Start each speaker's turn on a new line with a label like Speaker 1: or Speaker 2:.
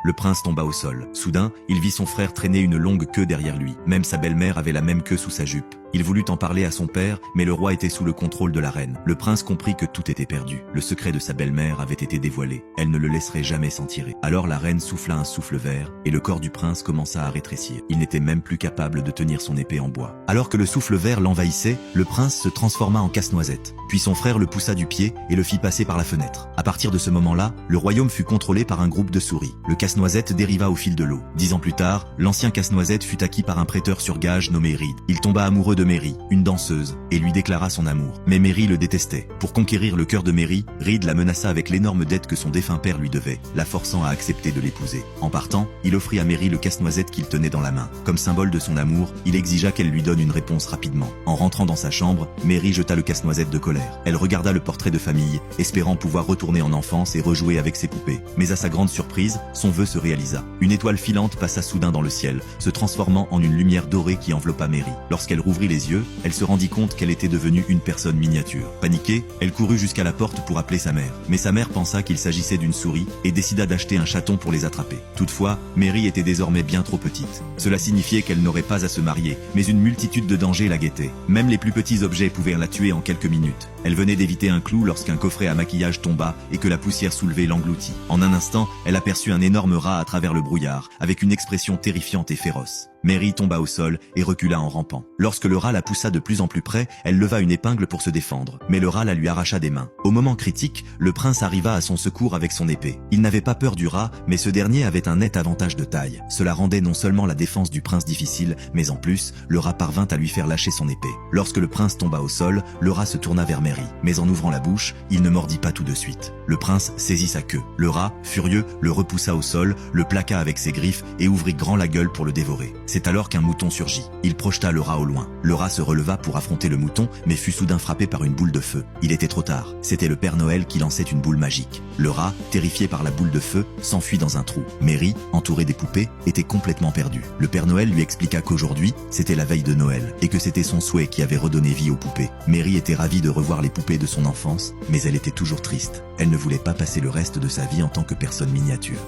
Speaker 1: Le prince tomba au sol. Soudain, il vit son frère traîner une longue queue derrière lui. Même sa belle-mère avait la même queue sous sa jupe. Il voulut en parler à son père, mais le roi était sous le contrôle de la reine. Le prince comprit que tout était perdu. Le secret de sa belle-mère avait été dévoilé. Elle ne le laisserait jamais s'en tirer. Alors la reine souffla un souffle vert, et le corps du prince commença à rétrécir. Il n'était même plus capable de tenir son épée en bois. Alors que le souffle vert l'envahissait, le prince se transforma en casse-noisette. Puis son frère le poussa du pied et le fit passer par la fenêtre. À partir de ce moment-là, le royaume fut contrôlé par un groupe de souris. Le casse-noisette dériva au fil de l'eau. 10 ans plus tard, l'ancien casse-noisette fut acquis par un prêteur sur gage nommé Reed. Il tomba amoureux de Mary, une danseuse, et lui déclara son amour. Mais Mary le détestait. Pour conquérir le cœur de Mary, Reed la menaça avec l'énorme dette que son défunt père lui devait, la forçant à accepter de l'épouser. En partant, il offrit à Mary le casse-noisette qu'il tenait dans la main. Comme symbole de son amour, il exigea qu'elle lui donne une réponse rapidement. En rentrant dans sa chambre, Mary jeta le casse-noisette de colère. Elle regarda le portrait de famille, espérant pouvoir retourner en enfance et rejouer avec ses poupées. Mais à sa grande surprise, son vœu se réalisa. Une étoile filante passa soudain dans le ciel, se transformant en une lumière dorée qui enveloppa Mary. Lorsqu'elle rouvrit les yeux, elle se rendit compte qu'elle était devenue une personne miniature. Paniquée, elle courut jusqu'à la porte pour appeler sa mère. Mais sa mère pensa qu'il s'agissait d'une souris et décida d'acheter un chaton pour les attraper. Toutefois, Mary était désormais bien trop petite. Cela signifiait qu'elle n'aurait pas à se marier, mais une multitude de dangers la guettaient. Même les plus petits objets pouvaient la tuer en quelques minutes. Elle venait d'éviter un clou lorsqu'un coffret à maquillage tomba et que la poussière soulevée l'engloutit. En un instant, elle aperçut un énorme rat à travers le brouillard, avec une expression terrifiante et féroce. Mary tomba au sol et recula en rampant. Lorsque le rat la poussa de plus en plus près, elle leva une épingle pour se défendre, mais le rat la lui arracha des mains. Au moment critique, le prince arriva à son secours avec son épée. Il n'avait pas peur du rat, mais ce dernier avait un net avantage de taille. Cela rendait non seulement la défense du prince difficile, mais en plus, le rat parvint à lui faire lâcher son épée. Lorsque le prince tomba au sol, le rat se tourna vers Mary, mais en ouvrant la bouche, il ne mordit pas tout de suite. Le prince saisit sa queue. Le rat, furieux, le repoussa au sol, le plaqua avec ses griffes et ouvrit grand la gueule pour le dévorer. C'est alors qu'un mouton surgit. Il projeta le rat au loin. Le rat se releva pour affronter le mouton, mais fut soudain frappé par une boule de feu. Il était trop tard. C'était le Père Noël qui lançait une boule magique. Le rat, terrifié par la boule de feu, s'enfuit dans un trou. Mary, entourée des poupées, était complètement perdue. Le Père Noël lui expliqua qu'aujourd'hui, c'était la veille de Noël, et que c'était son souhait qui avait redonné vie aux poupées. Mary était ravie de revoir les poupées de son enfance, mais elle était toujours triste. Elle ne voulait pas passer le reste de sa vie en tant que personne miniature.